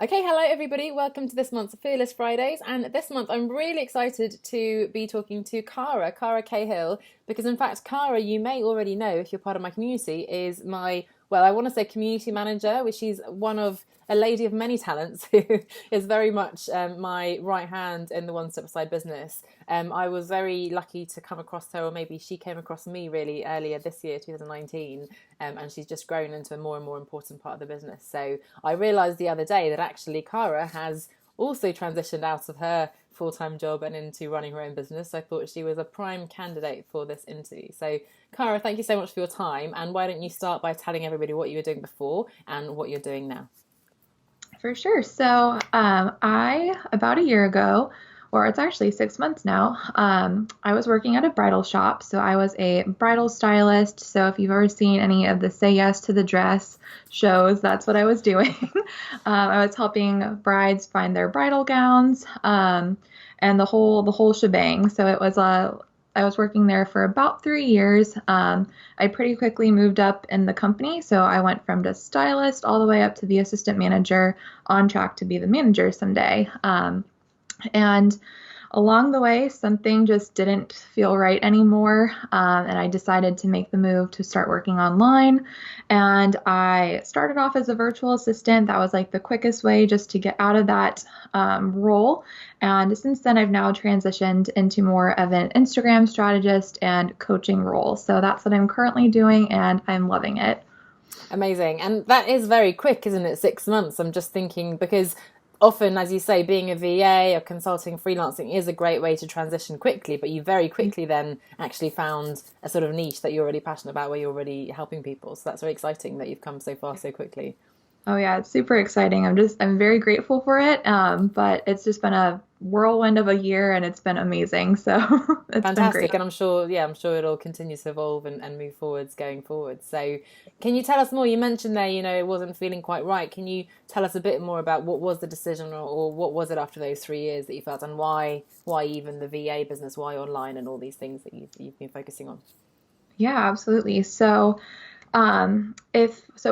Okay, hello everybody. Welcome to this month's Fearless Fridays. And this month I'm really excited to be talking to Kara Cahill, because in fact, Kara, you may already know if you're part of my community, is I want to say community manager, which she's one of a lady of many talents who is very much my right hand in the One Step Aside business. I was very lucky to come across her, or maybe she came across me really earlier this year, 2019, and she's just grown into a more and more important part of the business. So I realised the other day that actually Kara has also transitioned out of her full-time job and into running her own business. So I thought she was a prime candidate for this interview. So Kara, thank you so much for your time. And why don't you start by telling everybody what you were doing before and what you're doing now? For sure. About a year ago, or it's actually 6 months now, I was working at a bridal shop. So I was a bridal stylist. So if you've ever seen any of the Say Yes to the Dress shows, that's what I was doing. I was helping brides find their bridal gowns, and the whole shebang. I was working there for about 3 years. I pretty quickly moved up in the company, so I went from just stylist all the way up to the assistant manager, on track to be the manager someday. And along the way, something just didn't feel right anymore, and I decided to make the move to start working online. And I started off as a virtual assistant. That was like the quickest way just to get out of that role. And since then, I've now transitioned into more of an Instagram strategist and coaching role. So that's what I'm currently doing, and I'm loving it. Amazing. And that is very quick, isn't it? 6 months. I'm just thinking because often, as you say, being a VA or consulting, freelancing is a great way to transition quickly, but you very quickly then actually found a sort of niche that you're already passionate about where you're already helping people. So that's very exciting that you've come so far so quickly. Oh yeah, it's super exciting. I'm very grateful for it. But it's just been a whirlwind of a year and it's been amazing. So it's been great. Fantastic. And I'm sure, yeah, I'm sure it'll continue to evolve and move forwards going forward. So can you tell us more? You mentioned there, it wasn't feeling quite right. Can you tell us a bit more about what was the decision, or what was it after those 3 years that you felt, and why even the VA business, why online and all these things that you've been focusing on? Yeah, absolutely. If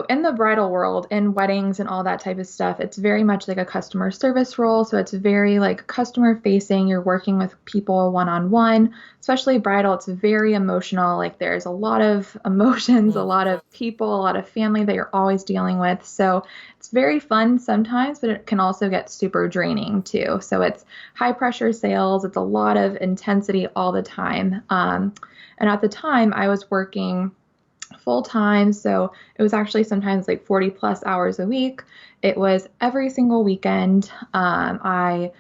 in the bridal world, in weddings and all that type of stuff, it's very much like a customer service role. So it's very like customer facing. You're working with people one on one, especially bridal. It's very emotional. Like there's a lot of emotions, a Mm. lot of people, a lot of family that you're always dealing with. So it's very fun sometimes, but it can also get super draining too. So it's high pressure sales. It's a lot of intensity all the time. And at the time, I was working full time. So it was actually sometimes like 40 plus hours a week. It was every single weekend. I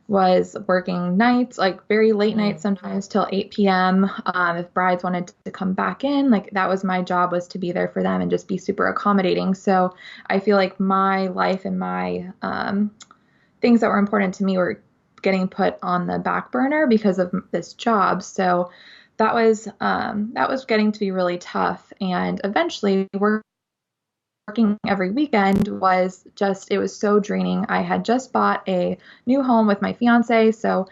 was working nights, like very late nights, Mm. sometimes till 8 p.m. If brides wanted to come back in, like that was my job, was to be there for them and just be super accommodating. So I feel like my life and my things that were important to me were getting put on the back burner because of this job. So that was getting to be really tough. And eventually, working every weekend was just, it was so draining. I had just bought a new home with my fiance, so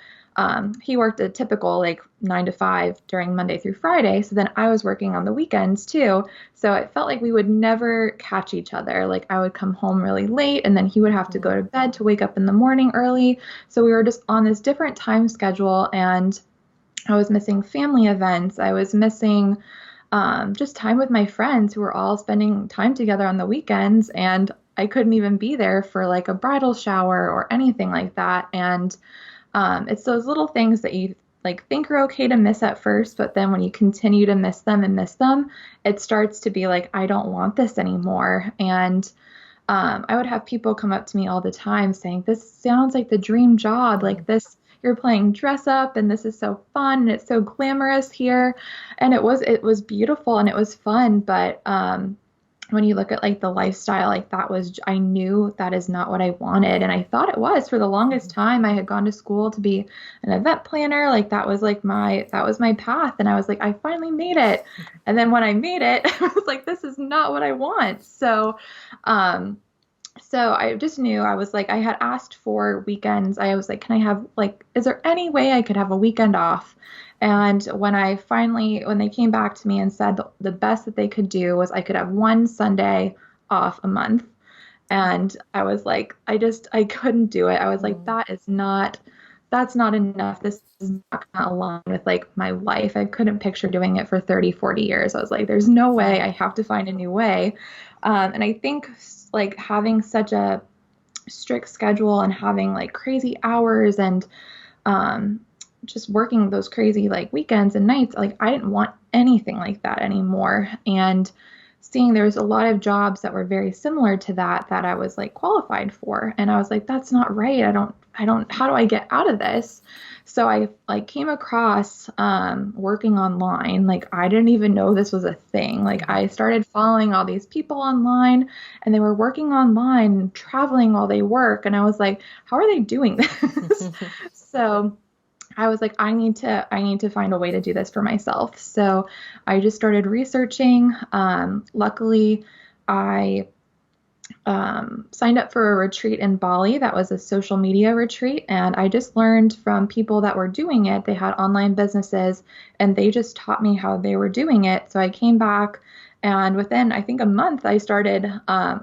he worked a typical like 9 to 5 during Monday through Friday. So then I was working on the weekends too. So it felt like we would never catch each other. Like I would come home really late and then he would have to go Mm. to bed to wake up in the morning early. So we were just on this different time schedule, and I was missing family events. I was missing just time with my friends who were all spending time together on the weekends, and I couldn't even be there for like a bridal shower or anything like that. And it's those little things that you like think are okay to miss at first, but then when you continue to miss them, it starts to be like, I don't want this anymore. And I would have people come up to me all the time saying, "This sounds like the dream job. Like Mm. this, you're playing dress up, and this is so fun, and it's so glamorous here." And it was beautiful and it was fun, but when you look at like the lifestyle, like I knew that is not what I wanted, and I thought it was for the longest time. I had gone to school to be an event planner, like that was my path, and I was like, I finally made it. And then when I made it, I was like, this is not what I want. Um, so I just knew. I was like, I had asked for weekends. I was like, can I have like, is there any way I could have a weekend off? And when they came back to me and said the best that they could do was I could have one Sunday off a month. And I was like, I couldn't do it. I was like, Mm. that's not enough. This is not gonna align with like my life. I couldn't picture doing it for 30, 40 years. I was like, there's no way. I have to find a new way. And I think like having such a strict schedule and having like crazy hours and um, just working those crazy like weekends and nights, like I didn't want anything like that anymore. And seeing there was a lot of jobs that were very similar to that I was like qualified for. And I was like, that's not right. How do I get out of this? So I like came across working online. Like I didn't even know this was a thing. Like Mhm. I started following all these people online and they were working online, traveling while they work. And I was like, how are they doing this? So I was like, I need to find a way to do this for myself. So I just started researching. Luckily, I signed up for a retreat in Bali that was a social media retreat. And I just learned from people that were doing it. They had online businesses and they just taught me how they were doing it. So I came back and within, I think, a month, I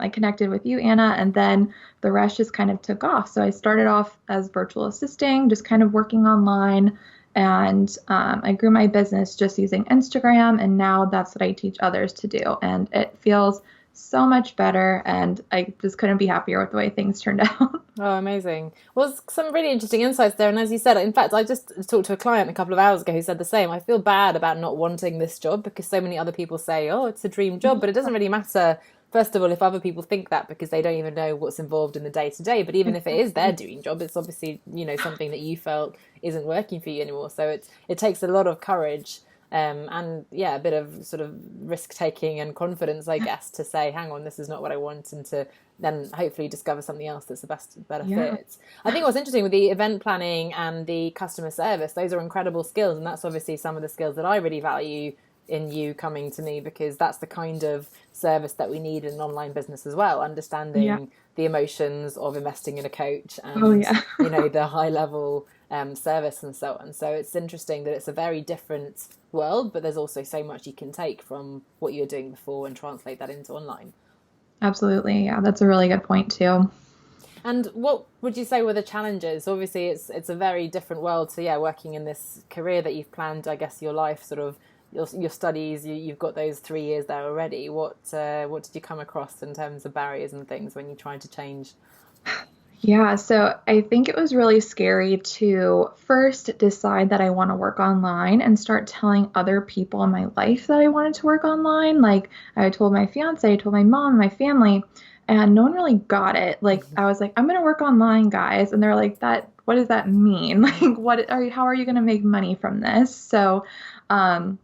connected with you, Anna, and then the rest just kind of took off. So I started off as virtual assisting, just kind of working online. And I grew my business just using Instagram. And now that's what I teach others to do. And it feels so much better. And I just couldn't be happier with the way things turned out. Oh, amazing. Well, some really interesting insights there. And as you said, in fact, I just talked to a client a couple of hours ago who said the same. I feel bad about not wanting this job because so many other people say, oh, it's a dream job, but it doesn't really matter. First of all, if other people think that because they don't even know what's involved in the day to day, but even if it is their Exactly. dream job, it's obviously, something that you felt isn't working for you anymore. So it takes a lot of courage and yeah, a bit of sort of risk taking and confidence, I guess, to say, hang on, this is not what I want, and to then hopefully discover something else that's better Yeah, fit. I think what's interesting with the event planning and the customer service, those are incredible skills, and that's obviously some of the skills that I really value in you coming to me, because that's the kind of service that we need in an online business as well, yeah. understanding the emotions of investing in a coach Oh, and yeah. the high level service and so on. So it's interesting that it's a very different world, but there's also so much you can take from what you were doing before and translate that into online. Absolutely. Yeah, that's a really good point too. And what would you say were the challenges? Obviously, it's a very different world. So yeah, working in this career that you've planned, I guess your life, sort of your studies, you've got those 3 years there already. What did you come across in terms of barriers and things when you tried to change? Yeah, so I think it was really scary to first decide that I want to work online and start telling other people in my life that I wanted to work online. Like I told my fiance, I told my mom, my family, and no one really got it. Like I was like, I'm gonna work online, guys, and they're like, that, what does that mean? Like, how are you gonna make money from this? So, um,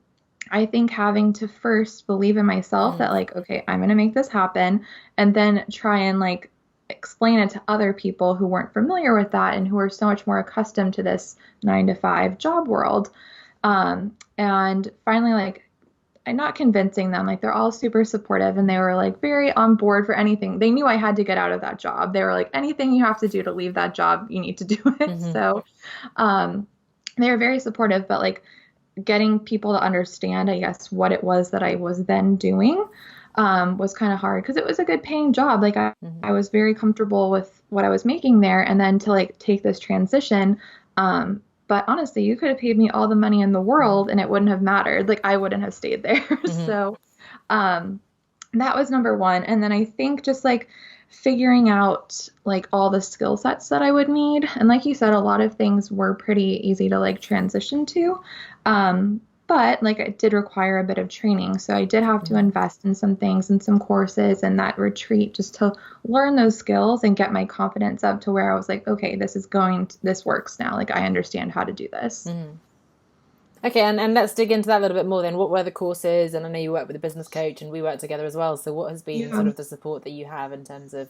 I think having to first believe in myself that Mm. like, okay, I'm gonna make this happen, and then try and like explain it to other people who weren't familiar with that and who are so much more accustomed to this 9 to 5 job world. And finally, like, I'm not convincing them, like, they're all super supportive and they were like very on board for anything. They knew I had to get out of that job. They were like, anything you have to do to leave that job, you need to do it. Mm-hmm. So, um, they were very supportive, but like, getting people to understand, I guess, what it was that I was then doing was kind of hard because it was a good paying job. Like Mm-hmm. I was very comfortable with what I was making there, and then to like take this transition. But honestly, you could have paid me all the money in the world, and it wouldn't have mattered. Like I wouldn't have stayed there. Mm-hmm. So um, that was number one. And then I think just like figuring out like all the skill sets that I would need. And like you said, a lot of things were pretty easy to like transition to. But like it did require a bit of training. So I did have to Mm-hmm. invest in some things and some courses and that retreat just to learn those skills and get my confidence up to where I was like, okay, this works now. Like I understand how to do this. Mm-hmm. Okay, and let's dig into that a little bit more then. What were the courses? And I know you work with a business coach and we work together as well. So what has been sort Yeah. of the support that you have in terms of,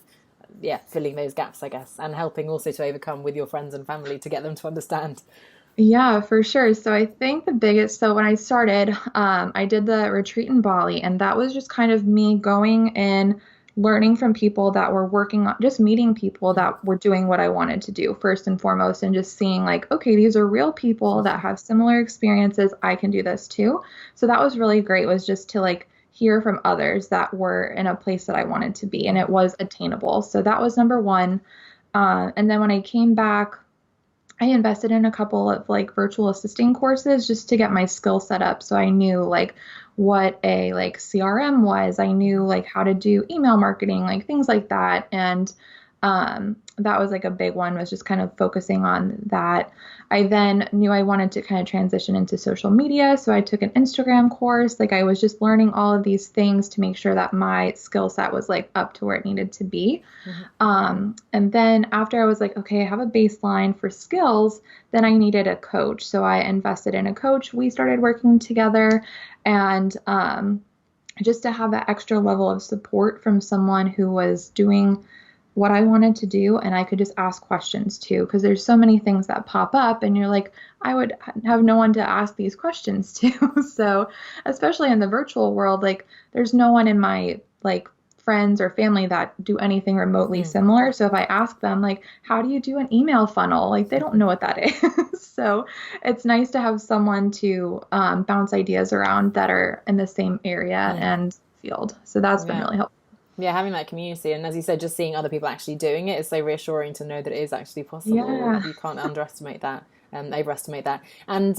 yeah, filling those gaps, I guess, and helping also to overcome with your friends and family to get them to understand? Yeah, for sure. So I think so when I started, I did the retreat in Bali, and that was just kind of me going and learning from people that were working on, just meeting people Mm-hmm. that were doing what I wanted to do first and foremost, and just seeing like, okay, these are real people that have similar experiences. I can do this too. So that was really great, was just to like hear from others that were in a place that I wanted to be and it was attainable. So that was number one. And then when I came back, I invested in a couple of like virtual assisting courses just to get my skill set up. So I knew like what a like CRM was. I knew like how to do email marketing, like things like that. And that was like a big one, was just kind of focusing on that. I then knew I wanted to kind of transition into social media. So I took an Instagram course. Like I was just learning all of these things to make sure that my skill set was like up to where it needed to be. And then after I was like, okay, I have a baseline for skills, then I needed a coach. So I invested in a coach. We started working together and, just to have that extra level of support from someone who was doing what I wanted to do and I could just ask questions too, because there's so many things that pop up and you're like, I would have no one to ask these questions to. So especially in the virtual world, like there's no one in my like friends or family that do anything remotely similar. So if I ask them like, how do you do an email funnel? Like they don't know what that is. So it's nice to have someone to bounce ideas around that are in the same area and field. So that's been Yeah. really helpful. Yeah, having that community, and as you said, just seeing other people actually doing it is so reassuring to know that it is actually possible. Yeah. You can't underestimate that, overestimate that. And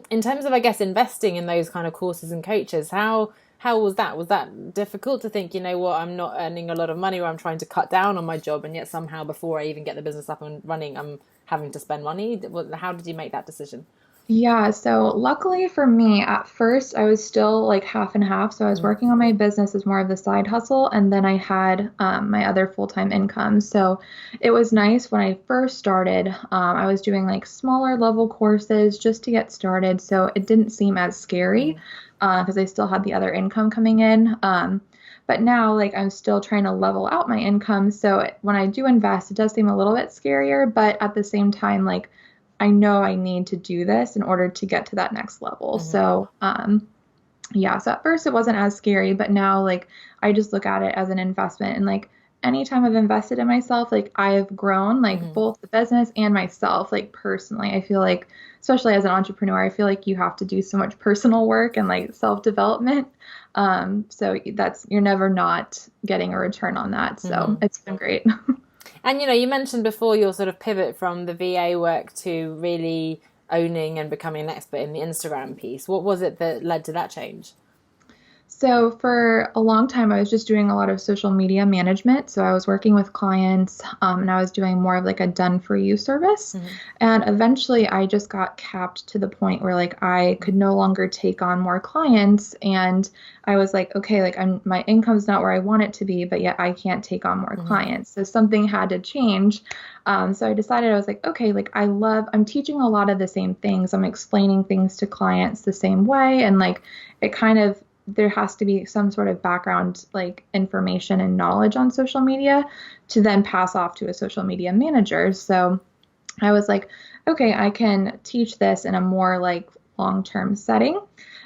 in terms of, I guess, investing in those kind of courses and coaches, how was that? Was that difficult to think, you know what, I'm not earning a lot of money, or I'm trying to cut down on my job, and yet somehow before I even get the business up and running, I'm having to spend money? How did you make that decision? Yeah, so luckily for me, at first I was still like half and half. So I was working on my business as more of the side hustle, and then I had my other full-time income. So it was nice when I first started. I was doing like smaller level courses just to get started, so it didn't seem as scary because I still had the other income coming in. But now, like, I'm still trying to level out my income. So when I do invest, it does seem a little bit scarier, but at the same time, like, I know I need to do this in order to get to that next level. So, yeah, so at first it wasn't as scary, but now, like, I just look at it as an investment. And, like, anytime I've invested in myself, like, I have grown, like, both the business and myself, like, personally. I feel like, especially as an entrepreneur, I feel like you have to do so much personal work and, like, self-development. So you're never not getting a return on that. So it's been great. And you mentioned before your sort of pivot from the VA work to really owning and becoming an expert in the Instagram piece. What was it that led to that change? So for a long time, I was just doing a lot of social media management. So I was working with clients, and I was doing more of like a done for you service. And eventually I just got capped to the point where like I could no longer take on more clients. And I was like, okay, like my income's not where I want it to be, but yet I can't take on more clients. So something had to change. So I decided, I was like, okay, like I'm teaching a lot of the same things. I'm explaining things to clients the same way. And like it kind of, there has to be some sort of background like information and knowledge on social media to then pass off to a social media manager. So I was like, okay, I can teach this in a more like long-term setting.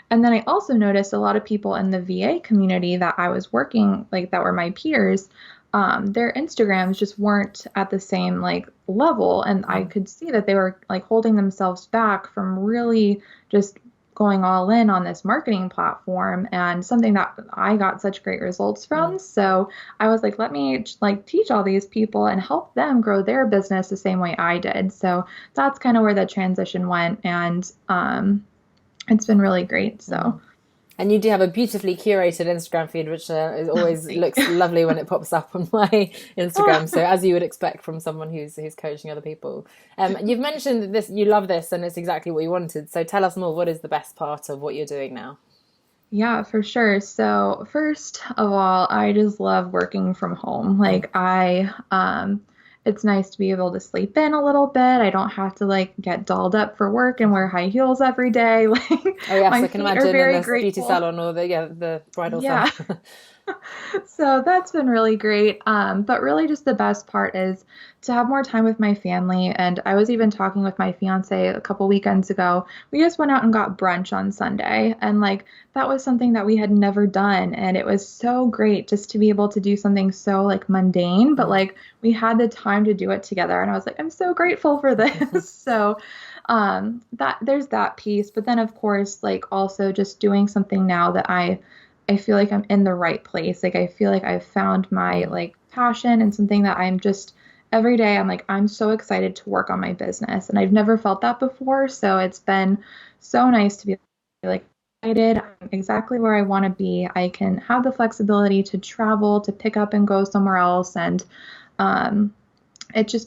And then I also noticed a lot of people in the VA community that I was working, like that were my peers, their Instagrams just weren't at the same like level. And I could see that they were like holding themselves back from really just going all in on this marketing platform, and something that I got such great results from. So I was like, let me like teach all these people and help them grow their business the same way I did. So that's kind of where the transition went, and it's been really great. So And you do have a beautifully curated Instagram feed, which always looks lovely when it pops up on my Instagram. So as you would expect from someone who's coaching other people. You've mentioned that you love this, and it's exactly what you wanted. So tell us more. What is the best part of what you're doing now? Yeah, for sure. So first of all, I just love working from home. Like it's nice to be able to sleep in a little bit. I don't have to like get dolled up for work and wear high heels every day. Like Oh yes, my I can feet are imagine in very this beauty grateful. salon or the bridal Yeah. salon. So that's been really great. But really just the best part is to have more time with my family. And I was even talking with my fiance a couple weekends ago. We just went out and got brunch on Sunday. And like that was something that we had never done. And it was so great just to be able to do something so like mundane, but like we had the time to do it together. And I was like, I'm so grateful for this. So that there's that piece. But then of course, like also just doing something now that I I feel like I'm in the right place. Like I feel like I've found my Mm. like passion and something that I'm just every day I'm like I'm so excited to work on my business and I've never felt that before. So it's been so nice to be like excited. I'm exactly where I want to be. I can have the flexibility to travel, to pick up and go somewhere else and um it's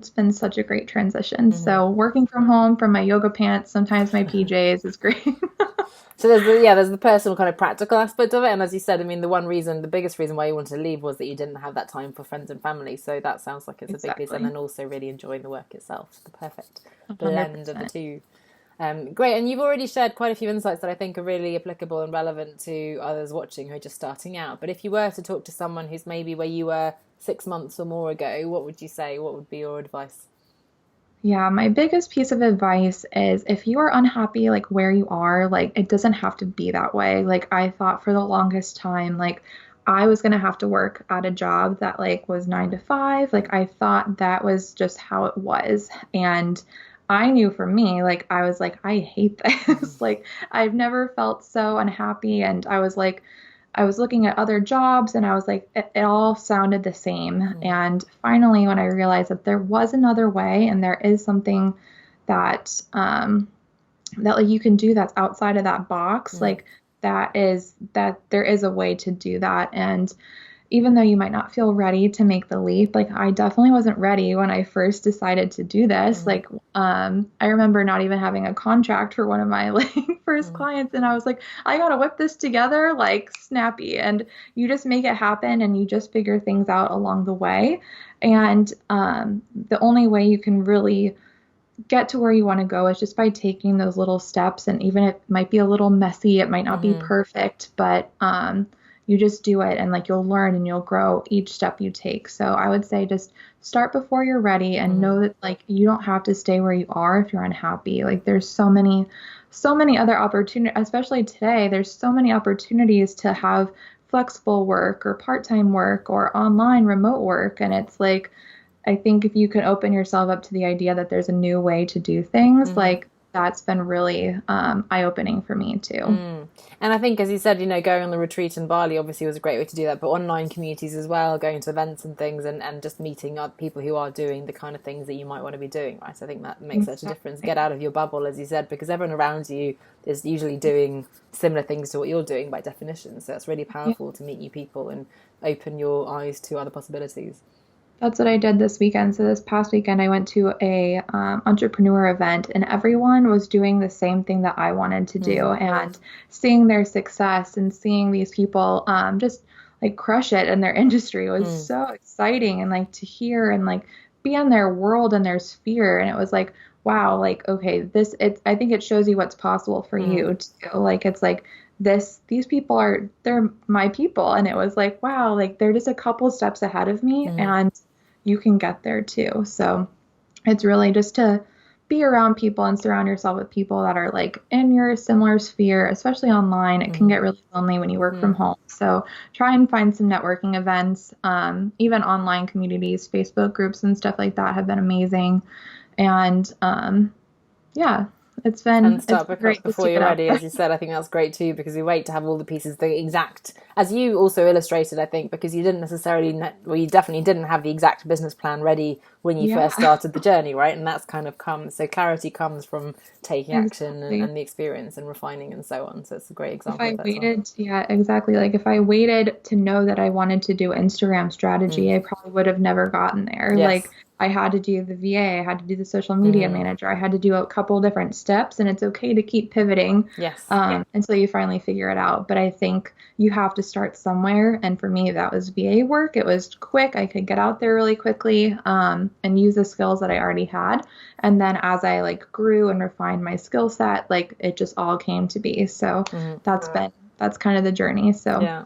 been such a great transition. Hmm. So working from home from my yoga pants, sometimes my PJs is great. So there's the personal kind of practical aspect of it, and as you said, I mean, the biggest reason why you wanted to leave was that you didn't have that time for friends and family. So that sounds like it's a big piece, and Exactly. then also really enjoying the work itself. The perfect blend of the 100%. two. Great, and you've already shared quite a few insights that I think are really applicable and relevant to others watching who are just starting out. But if you were to talk to someone who's maybe where you were 6 months or more ago, what would you say? What would be your advice? Yeah, my biggest piece of advice is if you are unhappy like where you are, like it doesn't have to be that way. Like I thought for the longest time, like I was gonna have to work at a job that like was 9 to 5. Like I thought that was just how it was. And I knew for me, like I was like, I hate Mm-hmm. this. Like I've never felt so unhappy. And I was like, I was looking at other jobs and I was like, it all sounded the same. Mm-hmm. And finally, when I realized that there was another way and there is something that that like you can do that's outside of that box, like that there is a way to do that. And even though you might not feel ready to make the leap, like I definitely wasn't ready when I first decided to do this. Mm-hmm. Like, I remember not even having a contract for one of my like first Mm-hmm. clients, and I was like, I gotta whip this together like snappy. And you just make it happen, and you just figure things out along the way. And the only way you can really get to where you want to go is just by taking those little steps. And even if it might be a little messy, it might not be Mm-hmm. perfect, but you just do it and like you'll learn and you'll grow each step you take. So I would say just start before you're ready and Mm-hmm. know that like you don't have to stay where you are if you're unhappy. Like there's so many other opportunities, especially today, there's so many opportunities to have flexible work or part-time work or online remote work. And it's like, I think if you can open yourself up to the idea that there's a new way to do things, Mm-hmm. like that's been really eye-opening for me too. Mm. And I think, as you said, going on the retreat in Bali obviously was a great way to do that, but online communities as well, going to events and things, and just meeting other people who are doing the kind of things that you might want to be doing, right? I think that makes such a difference. Exactly. Get out of your bubble, as you said, because everyone around you is usually doing similar things to what you're doing by definition. So it's really Yeah. powerful to meet new people and open your eyes to other possibilities. That's what I did this weekend. So this past weekend, I went to a entrepreneur event, and everyone was doing the same thing that I wanted to do. Mm. And seeing their success and seeing these people just like crush it in their industry was Mm. so exciting. And like to hear and like be in their world and their sphere. And it was like, wow, like okay, this it's. I think it shows you what's possible for Mm. you too. Like it's like these people are they're my people, and it was like wow, like they're just a couple steps ahead of me, Mm. and you can get there too. So it's really just to be around people and surround yourself with people that are like in your similar sphere, especially online. It can Mm. get really lonely when you work from Mm. home. So try and find some networking events, even online communities, Facebook groups and stuff like that have been amazing. And yeah, And it's start been great just before to get you're out ready, there. as you said. I think that's great too, because we wait to have all the pieces the exact, as you also illustrated, I think, because you didn't necessarily well, you definitely didn't have the exact business plan ready when you Yeah, first started the journey, right? And that's kind of comes, so clarity comes from taking action exactly. and the experience and refining and so on. So it's a great If example of I that as well. waited, yeah, exactly. Like if I waited to know that I wanted to do Instagram Mm. strategy, I probably would have never gotten there. Like Yes. I had to do the VA, I had to do the social media Mm. manager, I had to do a couple different steps, and it's okay to keep pivoting Yes. until you finally figure it out. But I think you have to start somewhere. And for me, that was VA work. It was quick. I could get out there really quickly and use the skills that I already had. And then as I like grew and refined my skill set, like it just all came to be. So Mm. that's kind of the journey. So Yeah.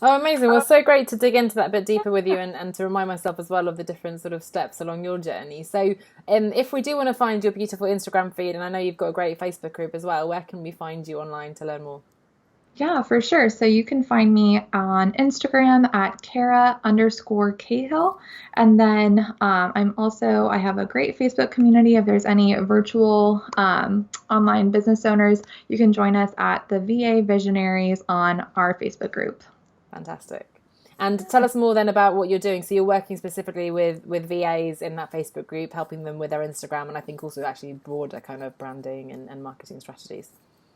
Oh, amazing. Well, so great to dig into that a bit deeper with you and to remind myself as well of the different sort of steps along your journey. So, if we do want to find your beautiful Instagram feed, and I know you've got a great Facebook group as well, where can we find you online to learn more? Yeah, for sure. So you can find me on Instagram at Kara_Cahill. And then I have a great Facebook community. If there's any virtual online business owners, you can join us at the VA Visionaries on our Facebook group. Fantastic. And tell us more then about what you're doing. So you're working specifically with VAs in that Facebook group, helping them with their Instagram, and I think also actually broader kind of branding and marketing strategies.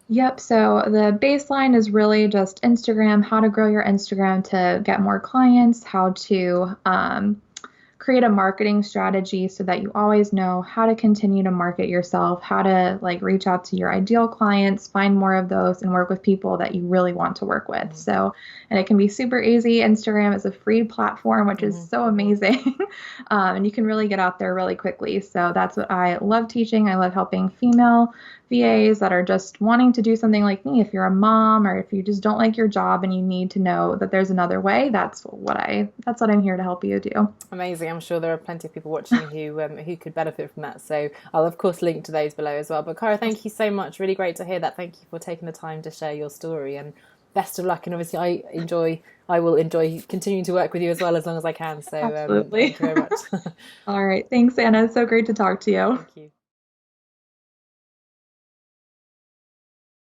Yep. So the baseline is really just Instagram, how to grow your Instagram to get more clients, how to create a marketing strategy so that you always know how to continue to market yourself, how to like reach out to your ideal clients, find more of those, and work with people that you really want to work with. So, and it can be super easy. Instagram is a free platform, which is Mm-hmm. so amazing. And you can really get out there really quickly. So that's what I love teaching. I love helping female VAs that are just wanting to do something like me. If you're a mom or if you just don't like your job and you need to know that there's another way, that's what I'm here to help you do. Amazing. I'm sure there are plenty of people watching who could benefit from that. So I'll of course link to those below as well. But Cara, thank you so much. Really great to hear that. Thank you for taking the time to share your story, and best of luck. And obviously I will enjoy continuing to work with you as long as I can. So Absolutely. thank you very much. All right. Thanks, Anna. It's so great to talk to you. Thank you.